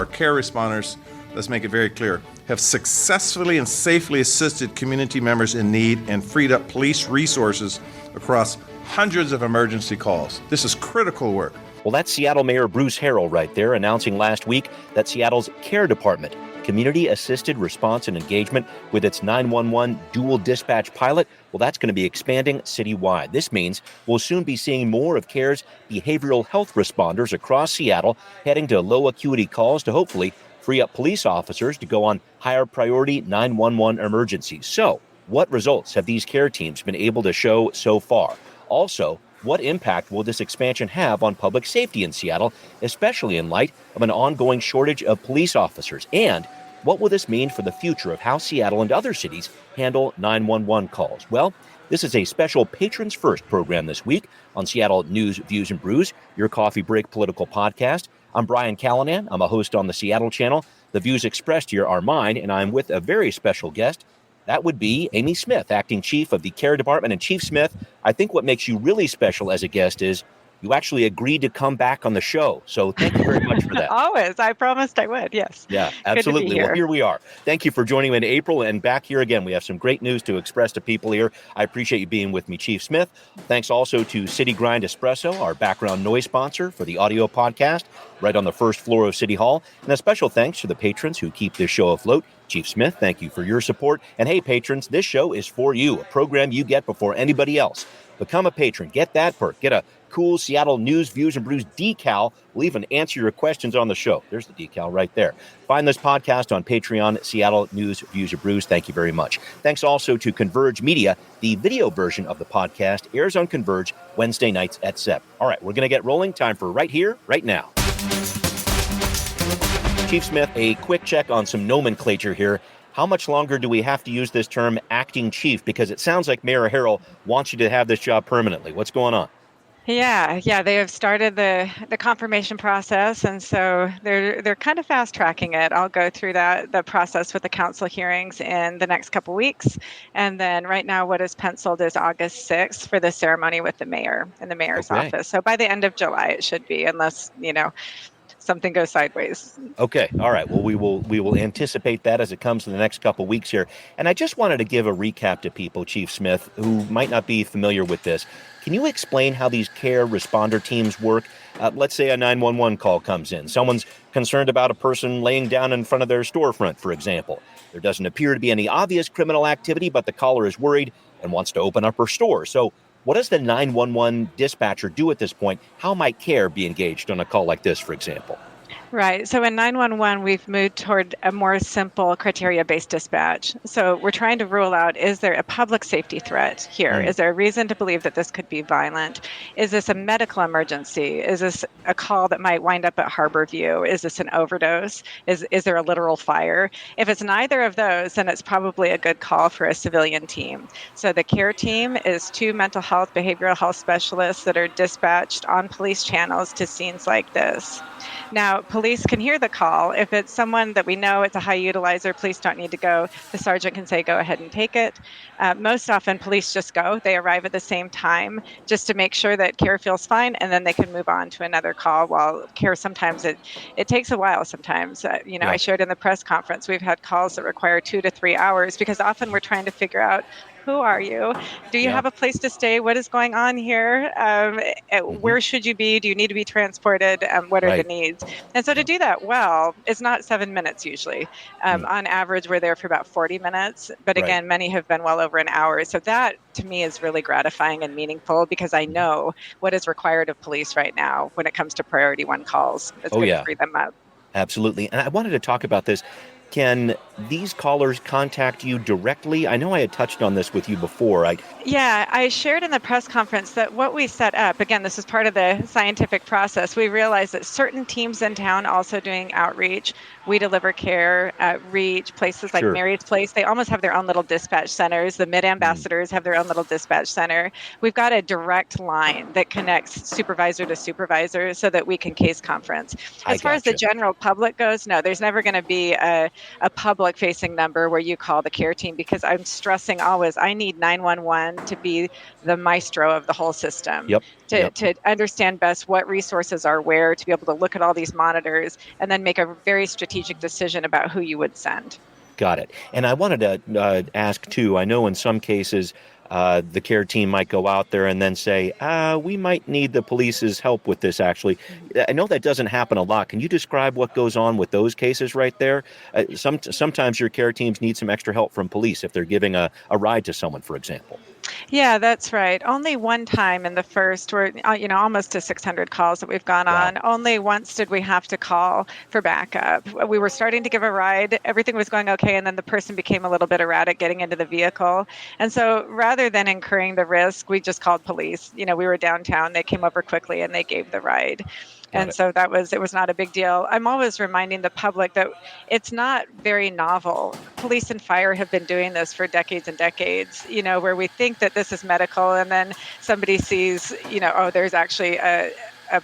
our care responders, let's make it very clear, have successfully and safely assisted community members in need and freed up police resources across hundreds of emergency calls. This is critical work. Well, that's Seattle Mayor Bruce Harrell right there, announcing last week that Seattle's Care Department, Community Assisted Response and Engagement, with its 911 dual dispatch pilot, well, that's going to be expanding citywide. This means we'll soon be seeing more of CARE's behavioral health responders across Seattle heading to low acuity calls to hopefully free up police officers to go on higher priority 911 emergencies. So, what results have these care teams been able to show so far? Also, what impact will this expansion have on public safety in Seattle, especially in light of an ongoing shortage of police officers? And what will this mean for the future of how Seattle and other cities handle 911 calls? Well, this is a special Patrons First program this week on Seattle News, Views, and Brews, your coffee break political podcast. I'm Brian Callanan. I'm a host on the Seattle channel. The views expressed here are mine, and I'm with a very special guest. That would be Amy Smith, acting chief of the Care Department. And Chief Smith, I think what makes you really special as a guest is you actually agreed to come back on the show. So thank you very much for that. Always. I promised I would. Yes. Yeah, absolutely. Well, here we are. Thank you for joining me in April and back here again. We have some great news to express to people here. I appreciate you being with me, Chief Smith. Thanks also to City Grind Espresso, our background noise sponsor for the audio podcast right on the first floor of City Hall. And a special thanks to the patrons who keep this show afloat. Chief Smith, thank you for your support. And hey, patrons, this show is for you, a program you get before anybody else. Become a patron. Get that perk. Get a cool Seattle News, Views, and Brews decal. We'll even answer your questions on the show. There's the decal right there. Find this podcast on Patreon, Seattle News, Views, and Brews. Thank you very much. Thanks also to Converge Media. The video version of the podcast airs on Converge Wednesday nights at 7. All right, we're going to get rolling. Time for Right Here, Right Now. Chief Smith, a quick check on some nomenclature here. How much longer do we have to use this term acting chief? Because it sounds like Mayor Harrell wants you to have this job permanently. What's going on? Yeah, they have started the confirmation process, and so they're kind of fast tracking it. I'll go through the process with the council hearings in the next couple weeks, and then right now what is penciled is August 6th for the ceremony with the mayor in the mayor's office. So by the end of July it should be, unless something goes sideways. Okay. All right. Well, we will anticipate that as it comes to the next couple weeks here. And I just wanted to give a recap to people, Chief Smith, who might not be familiar with this. Can you explain how these care responder teams work? Let's say a 911 call comes in. Someone's concerned about a person laying down in front of their storefront, for example. There doesn't appear to be any obvious criminal activity, but the caller is worried and wants to open up her store. So what does the 911 dispatcher do at this point? How might CARE be engaged on a call like this, for example? Right. So in 911, we've moved toward a more simple criteria-based dispatch. So we're trying to rule out, is there a public safety threat here? Is there a reason to believe that this could be violent? Is this a medical emergency? Is this a call that might wind up at Harborview? Is this an overdose? Is there a literal fire? If it's neither of those, then it's probably a good call for a civilian team. So the CARE team is 2 mental health, behavioral health specialists that are dispatched on police channels to scenes like this. Now, police can hear the call. If it's someone that we know it's a high utilizer, police don't need to go. The sergeant can say, go ahead and take it. Most often, police just go. They arrive at the same time just to make sure that CARE feels fine, and then they can move on to another call. While CARE, sometimes it takes a while sometimes. I shared in the press conference, we've had calls that require 2 to 3 hours because often we're trying to figure out, who are you? Do you have a place to stay? What is going on here? Where should you be? Do you need to be transported? What are the needs? And so to do that well, it's not 7 minutes usually. On average, we're there for about 40 minutes. But again, many have been well over an hour. So that, to me, is really gratifying and meaningful because I know what is required of police right now when it comes to priority 1 calls. It's going to free them up. Absolutely. And I wanted to talk about this. Can these callers contact you directly? I know I had touched on this with you before. Yeah, I shared in the press conference that what we set up, again, this is part of the scientific process. We realized that certain teams in town also doing outreach. We deliver care at Reach, places like Mary's Place. They almost have their own little dispatch centers. The mid-ambassadors have their own little dispatch center. We've got a direct line that connects supervisor to supervisor so that we can case conference. As far as the general public goes, no, there's never going to be a a public facing number where you call the care team, because I'm stressing always, I need 911 to be the maestro of the whole system, Yep. Yep. to understand best what resources are where, to be able to look at all these monitors and then make a very strategic decision about who you would send. Got it. And I wanted to ask, too, I know in some cases the care team might go out there and then say, we might need the police's help with this, actually. I know that doesn't happen a lot. Can you describe what goes on with those cases right there? Sometimes your care teams need some extra help from police if they're giving a ride to someone, for example. Yeah, that's right. Only one time in the first, we're almost to 600 calls that we've gone on. Only once did we have to call for backup. We were starting to give a ride. Everything was going okay, and then the person became a little bit erratic getting into the vehicle. And so rather than incurring the risk, we just called police. We were downtown. They came over quickly and they gave the ride. And so it was not a big deal. I'm always reminding the public that it's not very novel. Police and fire have been doing this for decades and decades, where we think that this is medical, and then somebody sees, there's actually a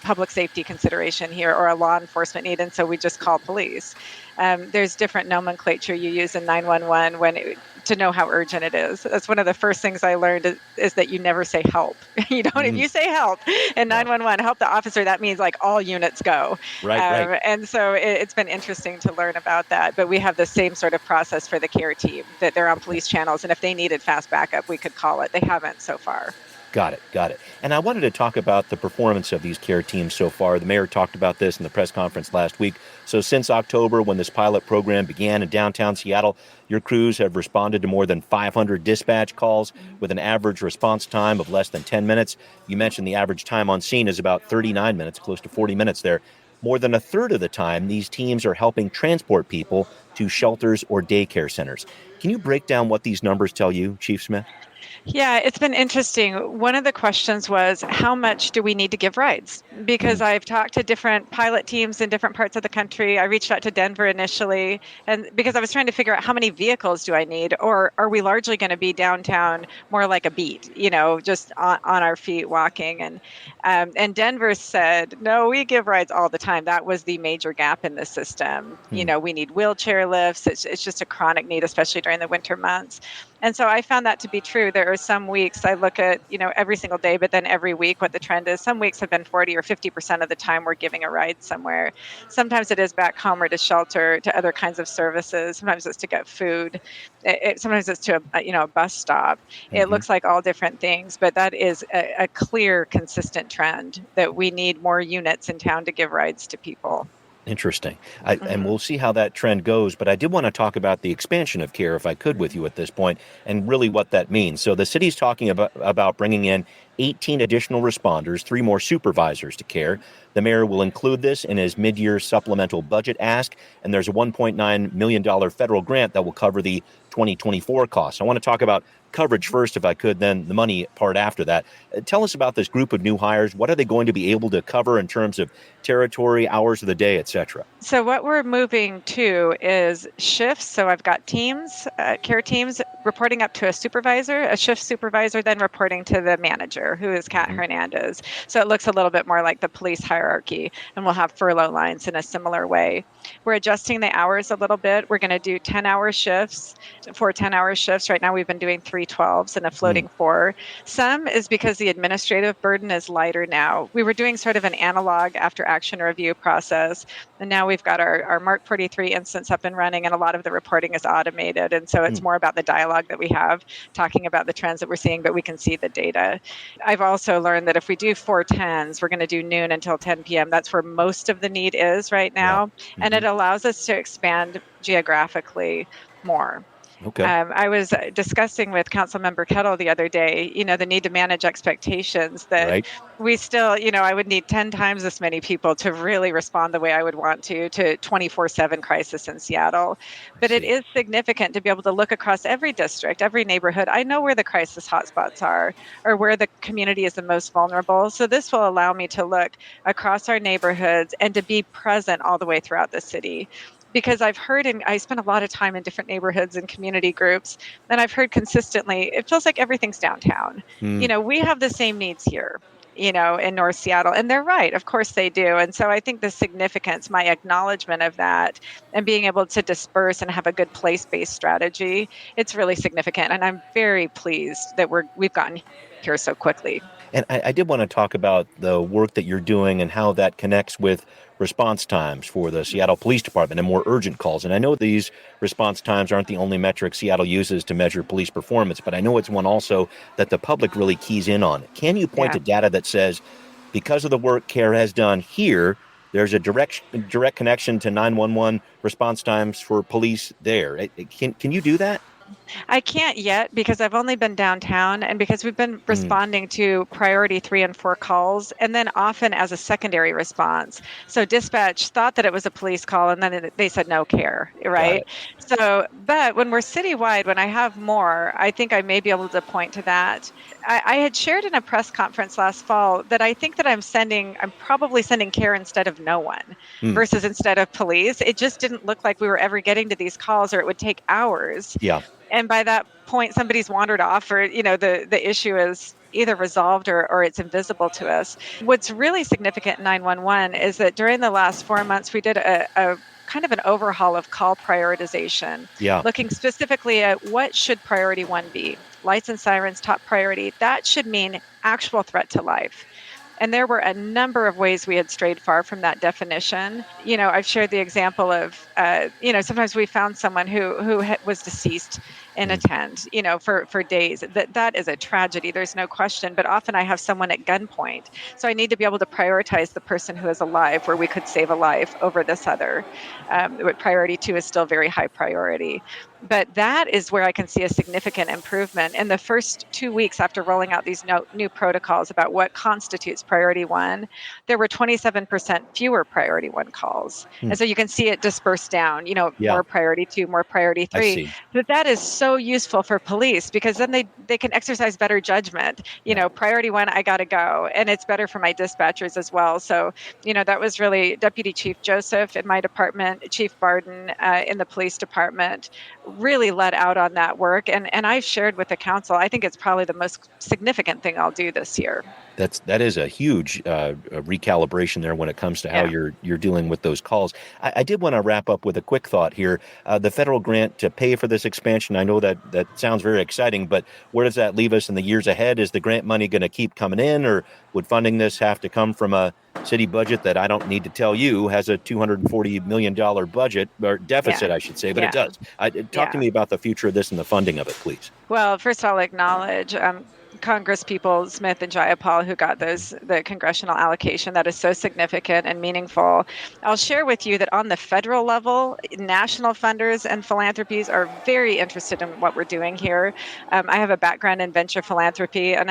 public safety consideration here or a law enforcement need, and so we just call police. There's different nomenclature you use in 911 to know how urgent it is. That's one of the first things I learned is that you never say help. You don't. If you say help in 911, help the officer, that means like all units go. Right. And so it's been interesting to learn about that. But we have the same sort of process for the care team, that they're on police channels, and if they needed fast backup, we could call it. They haven't so far. Got it. And I wanted to talk about the performance of these care teams so far. The mayor talked about this in the press conference last week. So since October, when this pilot program began in downtown Seattle, your crews have responded to more than 500 dispatch calls with an average response time of less than 10 minutes. You mentioned the average time on scene is about 39 minutes, close to 40 minutes there. More than a third of the time, these teams are helping transport people to shelters or daycare centers. Can you break down what these numbers tell you, Chief Smith? Yeah, it's been interesting. One of the questions was, how much do we need to give rides? Because I've talked to different pilot teams in different parts of the country. I reached out to Denver initially, and because I was trying to figure out how many vehicles do I need, or are we largely going to be downtown more like a beat, just on our feet walking? And Denver said, no, we give rides all the time. That was the major gap in the system. We need wheelchair lifts. It's just a chronic need, especially during the winter months. And so I found that to be true. There are some weeks I look at, every single day, but then every week what the trend is. Some weeks have been 40 or 50% of the time we're giving a ride somewhere. Sometimes it is back home or to shelter, to other kinds of services. Sometimes it's to get food. Sometimes it's to a bus stop. It looks like all different things, but that is a clear, consistent trend that we need more units in town to give rides to people. Interesting. And we'll see how that trend goes. But I did want to talk about the expansion of care, if I could, with you at this point, and really what that means. So the city's talking about bringing in 18 additional responders, 3 more supervisors to care. The mayor will include this in his mid-year supplemental budget ask, and there's a $1.9 million federal grant that will cover the 2024 costs. I want to talk about coverage first, if I could, then the money part after that. Tell us about this group of new hires. What are they going to be able to cover in terms of territory, hours of the day, et cetera? So what we're moving to is shifts. So I've got teams, care teams, reporting up to a supervisor, a shift supervisor, then reporting to the manager, who is Kat Hernandez. So it looks a little bit more like the police hierarchy, and we'll have furlough lines in a similar way. We're adjusting the hours a little bit. We're going to do 10-hour shifts. For 10-hour shifts, right now we've been doing 312s and a floating 4. Some is because the administrative burden is lighter now. We were doing sort of an analog after action review process, and now we've got our Mark 43 instance up and running, and a lot of the reporting is automated. And so it's more about the dialogue that we have, talking about the trends that we're seeing, but we can see the data. I've also learned that if we do 410s, we're going to do noon until 10 p.m. That's where most of the need is right now. And it allows us to expand geographically more. Okay. I was discussing with Councilmember Kettle the other day, the need to manage expectations, that we still, I would need 10 times this many people to really respond the way I would want to 24/7 crisis in Seattle. But it is significant to be able to look across every district, every neighborhood. I know where the crisis hotspots are, or where the community is the most vulnerable. So this will allow me to look across our neighborhoods and to be present all the way throughout the city. Because I've heard, and I spend a lot of time in different neighborhoods and community groups, and I've heard consistently, it feels like everything's downtown. We have the same needs here. in North Seattle. And they're right. Of course they do. And so I think the significance, my acknowledgement of that, and being able to disperse and have a good place-based strategy, it's really significant. And I'm very pleased that we've gotten here so quickly. And I did want to talk about the work that you're doing and how that connects with response times for the Seattle Police Department and more urgent calls. And I know these response times aren't the only metric Seattle uses to measure police performance, but I know it's one also that the public really keys in on. Can you point to data that says, because of the work CARE has done here, there's a direct connection to 911 response times for police there? Can you do that? I can't yet because I've only been downtown and because we've been responding to priority 3 and 4 calls and then often as a secondary response. So dispatch thought that it was a police call and then they said no CARE, right? So, but when we're citywide, when I have more, I think I may be able to point to that. I had shared in a press conference last fall that I think that I'm probably sending CARE instead of no one versus instead of police. It just didn't look like we were ever getting to these calls or it would take hours. Yeah. And by that point, somebody's wandered off or, the issue is either resolved or it's invisible to us. What's really significant in 911 is that during the last 4 months, we did a kind of an overhaul of call prioritization, looking specifically at what should priority 1 be. Lights and sirens, top priority. That should mean actual threat to life. And there were a number of ways we had strayed far from that definition. I've shared the example of, sometimes we found someone who was deceased in a tent, for days. That is a tragedy. There's no question. But often I have someone at gunpoint. So I need to be able to prioritize the person who is alive where we could save a life over this other. But priority 2 is still very high priority. But that is where I can see a significant improvement. In the first 2 weeks after rolling out these new protocols about what constitutes priority 1, there were 27% fewer priority 1 calls. And so you can see it disperse down, more priority 2, more priority 3. But that is so useful for police because then they can exercise better judgment. Priority 1, I got to go. And it's better for my dispatchers as well. So, that was really Deputy Chief Joseph in my department, Chief Barden in the police department, really let out on that work. And I've shared with the council, I think it's probably the most significant thing I'll do this year. That is a huge recalibration there when it comes to how you're dealing with those calls. I did want to wrap up with a quick thought here. The federal grant to pay for this expansion, I know that sounds very exciting, but where does that leave us in the years ahead? Is the grant money going to keep coming in, or would funding this have to come from a city budget that I don't need to tell you has a $240 million budget, or deficit, I should say, but it does. Talk to me about the future of this and the funding of it, please. Well, first of all, acknowledge Congress people, Smith and Jayapal, who got the congressional allocation. That is so significant and meaningful. I'll share with you that on the federal level, national funders and philanthropies are very interested in what we're doing here. I have a background in venture philanthropy, and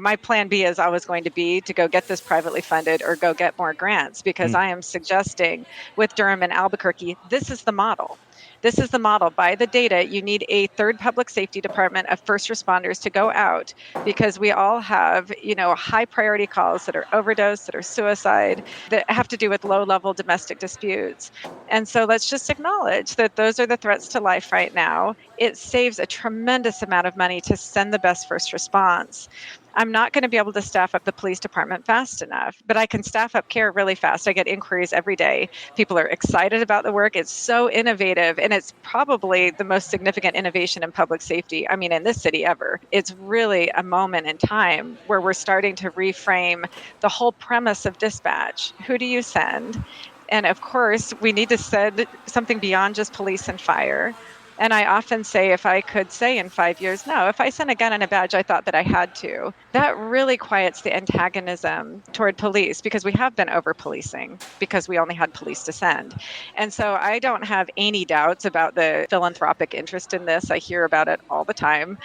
my plan B is always going to be to go get this privately funded or go get more grants, because I am suggesting with Durham and Albuquerque, this is the model. This is the model. By the data, you need a third public safety department of first responders to go out, because we all have, high priority calls that are overdose, that are suicide, that have to do with low-level domestic disputes. And so let's just acknowledge that those are the threats to life right now. It saves a tremendous amount of money to send the best first response. I'm not going to be able to staff up the police department fast enough, but I can staff up CARE really fast. I get inquiries every day. People are excited about the work. It's so innovative, and it's probably the most significant innovation in public safety, in this city ever. It's really a moment in time where we're starting to reframe the whole premise of dispatch. Who do you send? And of course, we need to send something beyond just police and fire. And I often say, if I could say in 5 years, no, if I sent a gun and a badge, I thought that I had to. That really quiets the antagonism toward police, because we have been over-policing because we only had police to send. And so I don't have any doubts about the philanthropic interest in this. I hear about it all the time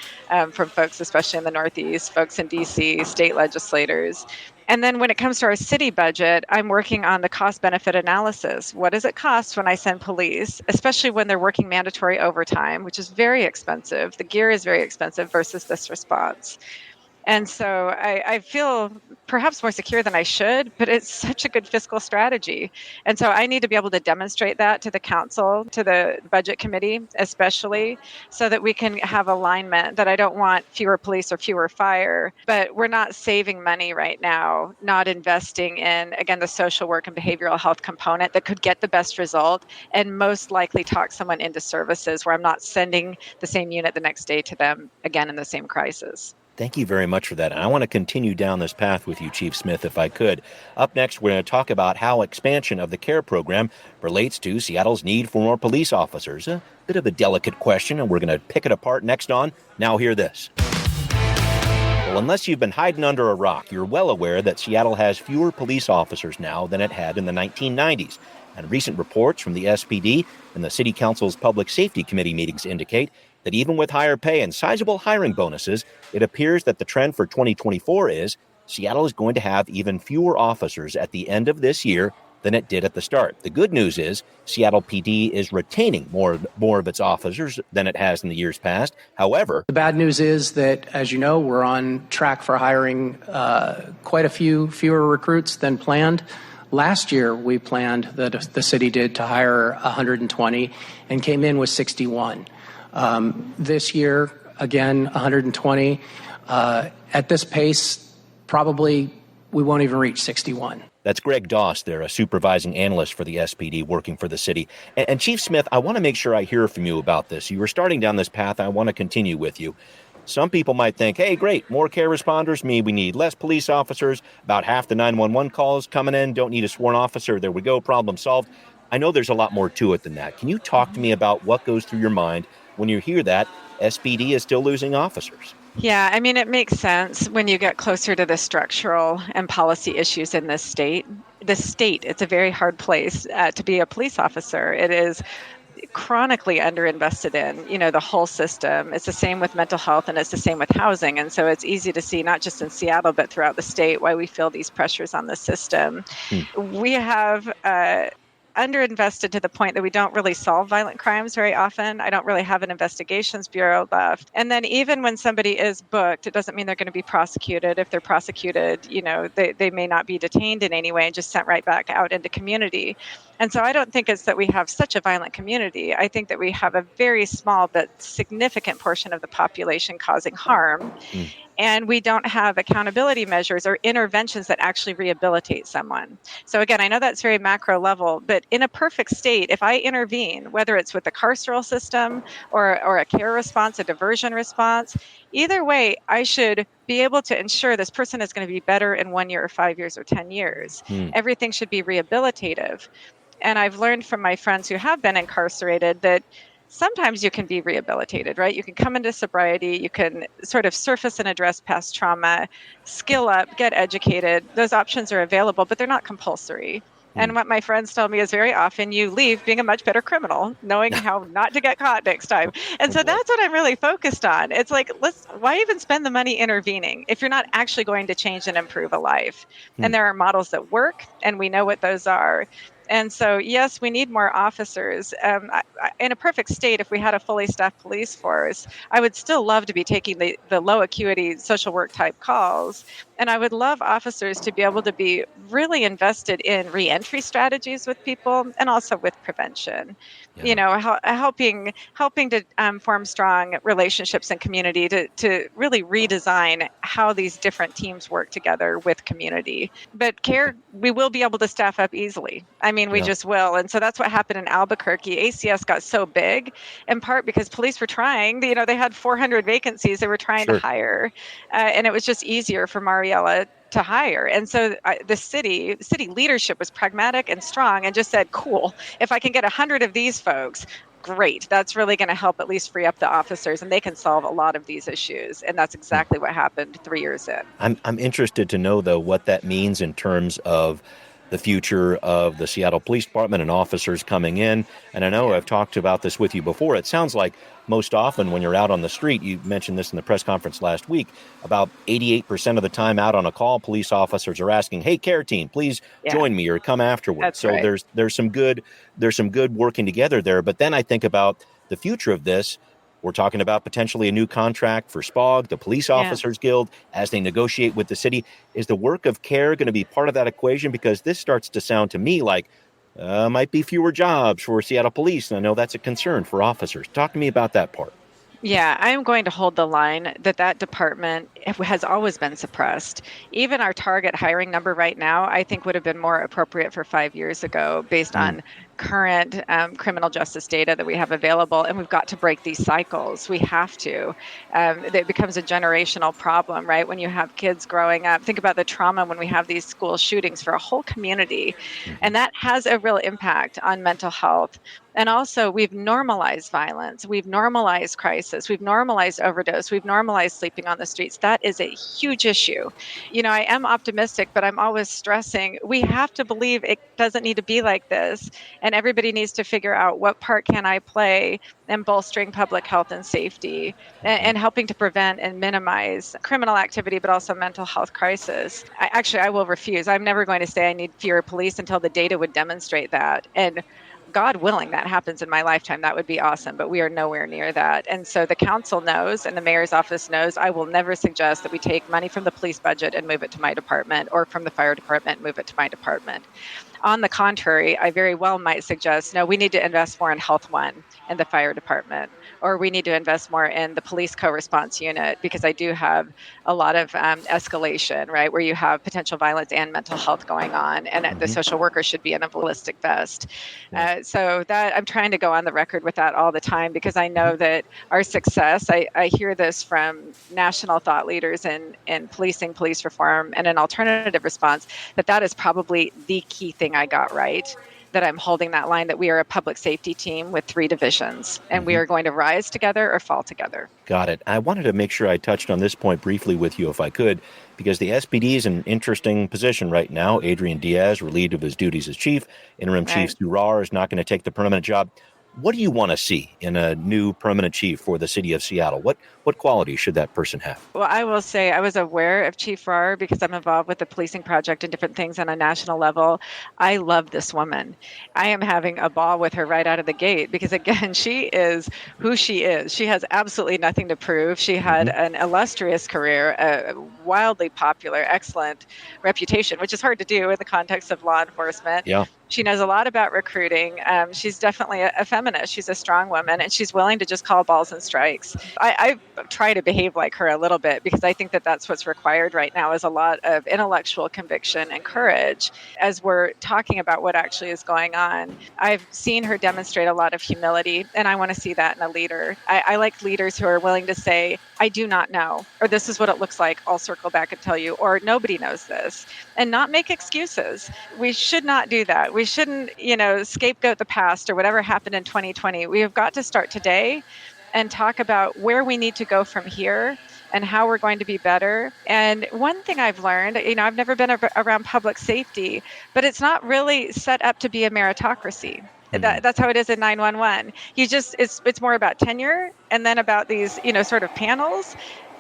from folks, especially in the Northeast, folks in DC, state legislators. And then when it comes to our city budget, I'm working on the cost-benefit analysis. What does it cost when I send police, especially when they're working mandatory overtime, which is very expensive. The gear is very expensive versus this response. And so I feel perhaps more secure than I should, but it's such a good fiscal strategy. And so I need to be able to demonstrate that to the council, to the budget committee, especially, so that we can have alignment that I don't want fewer police or fewer fire, but we're not saving money right now, not investing in, again, the social work and behavioral health component that could get the best result and most likely talk someone into services where I'm not sending the same unit the next day to them again in the same crisis. Thank you very much for that. And I want to continue down this path with you, Chief Smith, if I could. Up next, we're going to talk about how expansion of the CARE program relates to Seattle's need for more police officers. A bit of a delicate question, and we're going to pick it apart next on Now Hear This. Well, unless you've been hiding under a rock, you're well aware that Seattle has fewer police officers now than it had in the 1990s. And recent reports from the SPD and the City Council's Public Safety Committee meetings indicate that even with higher pay and sizable hiring bonuses, it appears that the trend for 2024 is Seattle is going to have even fewer officers at the end of this year than it did at the start. The good news is Seattle PD is retaining more of its officers than it has in the years past. However, the bad news is that, as you know, we're on track for hiring quite a few fewer recruits than planned. Last year, we planned, the city did, to hire 120 and came in with 61. This year, again, 120. At this pace, probably we won't even reach 61. That's Greg Doss there, a supervising analyst for the SPD working for the city. And Chief Smith, I want to make sure I hear from you about this. You were starting down this path. I want to continue with you. Some people might think, hey, great, more care responders mean we need less police officers. About half the 911 calls coming in don't need a sworn officer. There we go, problem solved. I know there's a lot more to it than that. Can you talk to me about what goes through your mind when you hear that SPD is still losing officers? Yeah, I mean, it makes sense when you get closer to the structural and policy issues in this state. The state, it's a very hard place to be a police officer. It is chronically underinvested in, the whole system. It's the same with mental health and it's the same with housing. And so it's easy to see, not just in Seattle, but throughout the state, why we feel these pressures on the system. We have underinvested to the point that we don't really solve violent crimes very often. I don't really have an investigations bureau left. And then even when somebody is booked, it doesn't mean they're going to be prosecuted. If they're prosecuted, they may not be detained in any way and just sent right back out into community. And so I don't think it's that we have such a violent community. I think that we have a very small but significant portion of the population causing harm. And we don't have accountability measures or interventions that actually rehabilitate someone. So again, I know that's very macro level, but in a perfect state, if I intervene, whether it's with the carceral system or a care response, a diversion response, either way, I should be able to ensure this person is going to be better in 1 year or 5 years or 10 years. Everything should be rehabilitative. And I've learned from my friends who have been incarcerated that sometimes you can be rehabilitated, right? You can come into sobriety, you can sort of surface and address past trauma, skill up, get educated. Those options are available, but they're not compulsory. And what my friends tell me is very often you leave being a much better criminal, knowing how not to get caught next time. And so that's what I'm really focused on. It's like, why even spend the money intervening if you're not actually going to change and improve a life? And there are models that work, and we know what those are. And so, yes, we need more officers. In a perfect state, if we had a fully staffed police force, I would still love to be taking the low acuity social work type calls. And I would love officers to be able to be really invested in reentry strategies with people and also with prevention. Helping to form strong relationships and community to really redesign how these different teams work together with community. But CARE, we will be able to staff up easily. I mean, we just will. And so that's what happened in Albuquerque. ACS got so big, in part because police were trying, they had 400 vacancies they were trying to hire. And it was just easier for Mariella to hire. And so the city leadership was pragmatic and strong and just said, cool, if I can get 100 of these folks, great. That's really going to help at least free up the officers and they can solve a lot of these issues. And that's exactly what happened 3 years in. I'm interested to know, though, what that means in terms of the future of the Seattle Police Department and officers coming in. And I know I've talked about this with you before. It sounds like most often when you're out on the street, you mentioned this in the press conference last week, about 88% of the time out on a call, police officers are asking, hey, CARE team, please join me or come afterwards. That's so right. there's some good working together there. But then I think about the future of this. We're talking about potentially a new contract for SPOG, the Police Officers Guild, as they negotiate with the city. Is the work of CARE going to be part of that equation? Because this starts to sound to me like might be fewer jobs for Seattle Police, and I know that's a concern for officers. Talk to me about that part. Yeah, I'm going to hold the line that that department has always been suppressed. Even our target hiring number right now, I think would have been more appropriate for 5 years ago based on current criminal justice data that we have available. And we've got to break these cycles. We have to. It becomes a generational problem, right? When you have kids growing up, think about the trauma when we have these school shootings for a whole community. And that has a real impact on mental health. And also, we've normalized violence. We've normalized crisis. We've normalized overdose. We've normalized sleeping on the streets. That is a huge issue. You know, I am optimistic, but I'm always stressing we have to believe it doesn't need to be like this. And everybody needs to figure out what part can I play in bolstering public health and safety and helping to prevent and minimize criminal activity, but also mental health crisis. I will refuse. I'm never going to say I need fewer police until the data would demonstrate that. And God willing, that happens in my lifetime. That would be awesome, but we are nowhere near that. And so the council knows and the mayor's office knows I will never suggest that we take money from the police budget and move it to my department or from the fire department and move it to my department. On the contrary, I very well might suggest, no, we need to invest more in Health One and the fire department, or we need to invest more in the police co-response unit, because I do have a lot of escalation, right, where you have potential violence and mental health going on, and the social worker should be in a ballistic vest. So that I'm trying to go on the record with that all the time, because I know that our success, I hear this from national thought leaders in policing, police reform, and an alternative response, that is probably the key thing I got right, that I'm holding that line, that we are a public safety team with 3 divisions, and we are going to rise together or fall together. Got it. I wanted to make sure I touched on this point briefly with you, if I could, because the SPD is in an interesting position right now. Adrian Diaz, relieved of his duties as chief. Interim Chief Stu Rahr is not going to take the permanent job. What do you want to see in a new permanent chief for the city of Seattle? What qualities should that person have? Well, I will say I was aware of Chief Rahr because I'm involved with the policing project and different things on a national level. I love this woman. I am having a ball with her right out of the gate because, again, she is who she is. She has absolutely nothing to prove. She had an illustrious career, a wildly popular, excellent reputation, which is hard to do in the context of law enforcement. Yeah. She knows a lot about recruiting. She's definitely a feminist. She's a strong woman, and she's willing to just call balls and strikes. I try to behave like her a little bit because I think that that's what's required right now, is a lot of intellectual conviction and courage as we're talking about what actually is going on. I've seen her demonstrate a lot of humility, and I want to see that in a leader. I like leaders who are willing to say, I do not know, or this is what it looks like. I'll circle back and tell you, or nobody knows this, and not make excuses. We should not do that. We shouldn't, scapegoat the past or whatever happened in 2020. We have got to start today and talk about where we need to go from here and how we're going to be better. And one thing I've learned, I've never been around public safety, but it's not really set up to be a meritocracy. That's how it is in 911. It's more about tenure and then about these, sort of panels.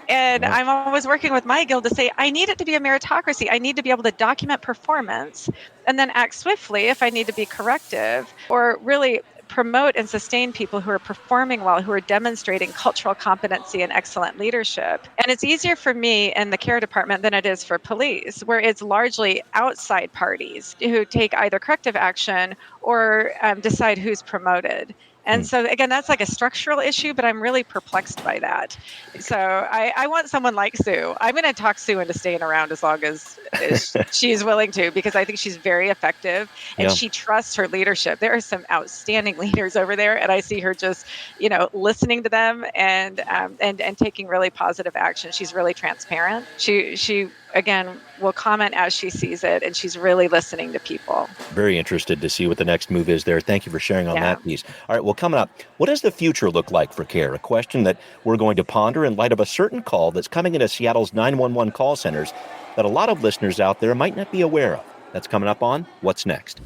And I'm always working with my guild to say, I need it to be a meritocracy. I need to be able to document performance and then act swiftly if I need to be corrective, or really promote and sustain people who are performing well, who are demonstrating cultural competency and excellent leadership. And it's easier for me in the care department than it is for police, where it's largely outside parties who take either corrective action or decide who's promoted. And so, again, that's like a structural issue, but I'm really perplexed by that. So I want someone like Sue. I'm going to talk Sue into staying around as long as she's willing to, because I think she's very effective and she trusts her leadership. There are some outstanding leaders over there, and I see her just, listening to them and taking really positive action. She's really transparent. She again, will comment as she sees it, and she's really listening to people. Very interested to see what the next move is there. Thank you for sharing on that piece. All right, well, coming up, what does the future look like for CARE? A question that we're going to ponder in light of a certain call that's coming into Seattle's 911 call centers that a lot of listeners out there might not be aware of. That's coming up on What's Next.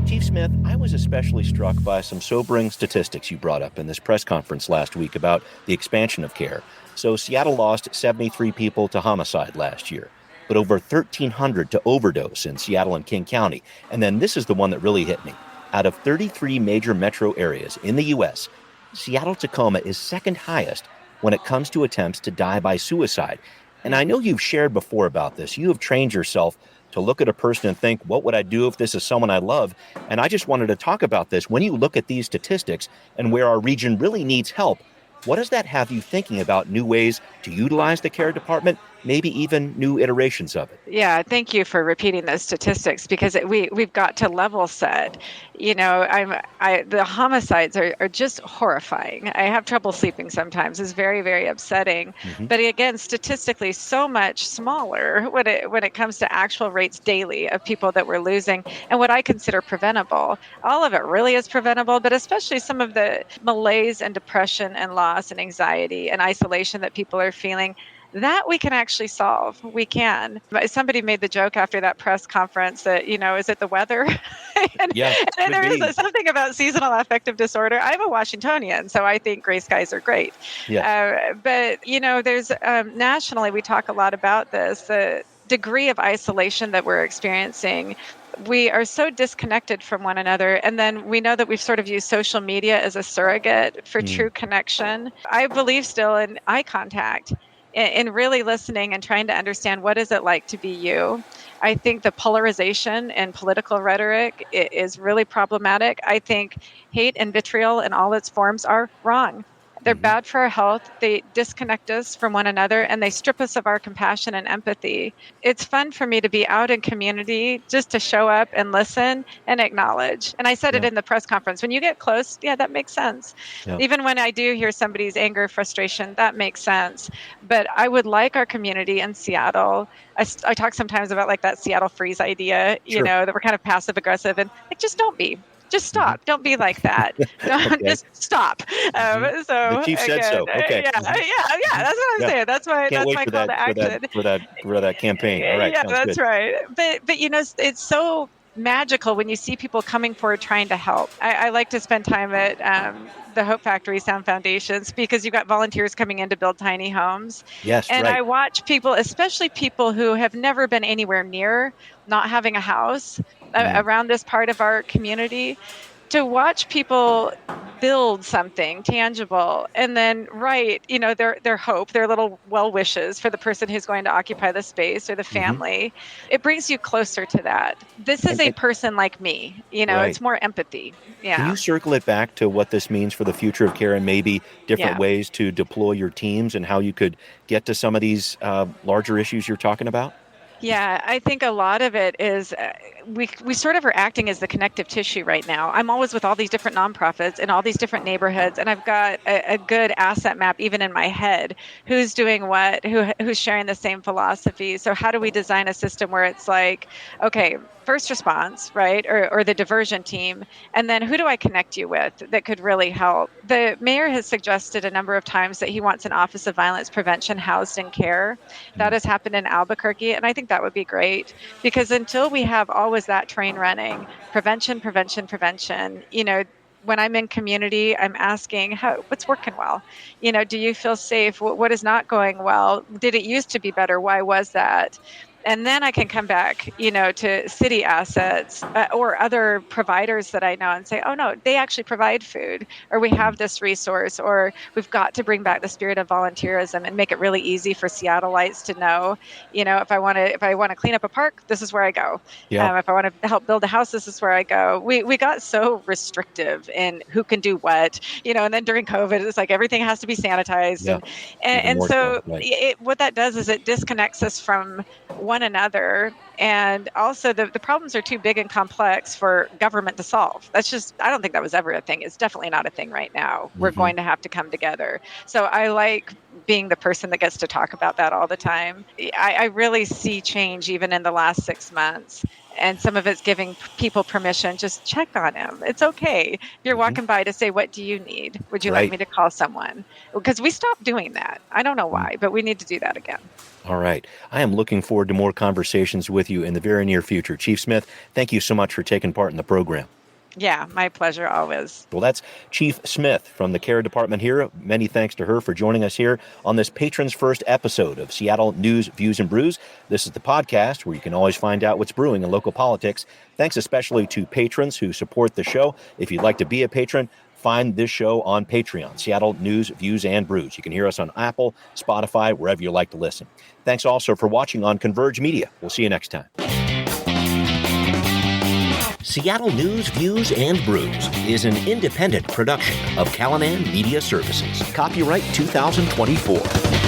Chief Smith, I was especially struck by some sobering statistics you brought up in this press conference last week about the expansion of CARE. So Seattle lost 73 people to homicide last year, but over 1,300 to overdose in Seattle and King County. And then this is the one that really hit me. Out of 33 major metro areas in the U.S., Seattle-Tacoma is second highest when it comes to attempts to die by suicide. And I know you've shared before about this. You have trained yourself to look at a person and think, what would I do if this is someone I love? And I just wanted to talk about this. When you look at these statistics and where our region really needs help, what does that have you thinking about new ways to utilize the care department, maybe even new iterations of it? Yeah, thank you for repeating those statistics because we've got to level set. You know, the homicides are just horrifying. I have trouble sleeping sometimes. It's very, very upsetting. But again, statistically, so much smaller when it comes to actual rates daily of people that we're losing and what I consider preventable. All of it really is preventable, but especially some of the malaise and depression and loss and anxiety and isolation that people are feeling, that we can actually solve. We can. Somebody made the joke after that press conference that, you know, is it the weather? and there is something about seasonal affective disorder. I'm a Washingtonian, so I think gray skies are great. Yes. But, you know, there's nationally, we talk a lot about this, the degree of isolation that we're experiencing. We are so disconnected from one another. And then we know that we've sort of used social media as a surrogate for true connection. I believe still in eye contact, in really listening and trying to understand what is it like to be you. I think the polarization and political rhetoric is really problematic. I think hate and vitriol in all its forms are wrong. They're bad for our health. They disconnect us from one another, and they strip us of our compassion and empathy. It's fun for me to be out in community just to show up and listen and acknowledge. And I said it in the press conference. When you get close, that makes sense. Even when I do hear somebody's anger, frustration, that makes sense. But I would like our community in Seattle. I talk sometimes about like that Seattle freeze idea, you know, that we're kind of passive aggressive and like, just don't be. Just stop. Don't be like that. Just stop. So the chief said so. Okay. Yeah. That's what I'm saying. That's my call to action. For that campaign. All right. Yeah, that's right. But you know, it's so magical when you see people coming forward trying to help. I like to spend time at the Hope Factory Sound Foundations because you've got volunteers coming in to build tiny homes. Yes, and right. I watch people, especially people who have never been anywhere near not having a house around this part of our community, to watch people build something tangible and then write, you know, their hope, their little well wishes for the person who's going to occupy the space or the family. It brings you closer to that. This is a person like me, you know, It's more empathy. Yeah. Can you circle it back to what this means for the future of care and maybe different ways to deploy your teams and how you could get to some of these larger issues you're talking about? Yeah, I think a lot of it is we sort of are acting as the connective tissue right now. I'm always with all these different nonprofits in all these different neighborhoods, and I've got a good asset map even in my head. Who's doing what? Who's sharing the same philosophy? So how do we design a system where it's like, okay, first response, right, or the diversion team, and then who do I connect you with that could really help? The mayor has suggested a number of times that he wants an Office of Violence Prevention housed in care. That has happened in Albuquerque, and I think that would be great because until we have always that train running, prevention, you know, when I'm in community, I'm asking, what's working well? You know, do you feel safe? What is not going well? Did it used to be better? Why was that? And then I can come back, you know, to city assets or other providers that I know and say, oh, no, they actually provide food, or we have this resource, or we've got to bring back the spirit of volunteerism and make it really easy for Seattleites to know, you know, if I want to clean up a park, this is where I go. Yeah. If I want to help build a house, this is where I go. We got so restrictive in who can do what, you know, and then during COVID, it's like everything has to be sanitized. Yeah. And so right. what that does is it disconnects us from one another. And also the problems are too big and complex for government to solve. I don't think that was ever a thing. It's definitely not a thing right now. We're going to have to come together. So I like being the person that gets to talk about that all the time. I really see change even in the last 6 months. And some of it's giving people permission, just check on him. It's okay. If you're walking by to say, what do you need? Would you like me to call someone? Because we stopped doing that. I don't know why, but we need to do that again. All right. I am looking forward to more conversations with you in the very near future. Chief Smith, thank you so much for taking part in the program. Yeah, my pleasure always. Well, that's Chief Smith from the CARE department here. Many thanks to her for joining us here on this Patrons First episode of Seattle News, Views, and Brews. This is the podcast where you can always find out what's brewing in local politics. Thanks especially to patrons who support the show. If you'd like to be a patron, find this show on Patreon, Seattle News, Views, and Brews. You can hear us on Apple, Spotify, wherever you like to listen. Thanks also for watching on Converge Media. We'll see you next time. Seattle News, Views, and Brews is an independent production of Callanan Media Services. Copyright 2024.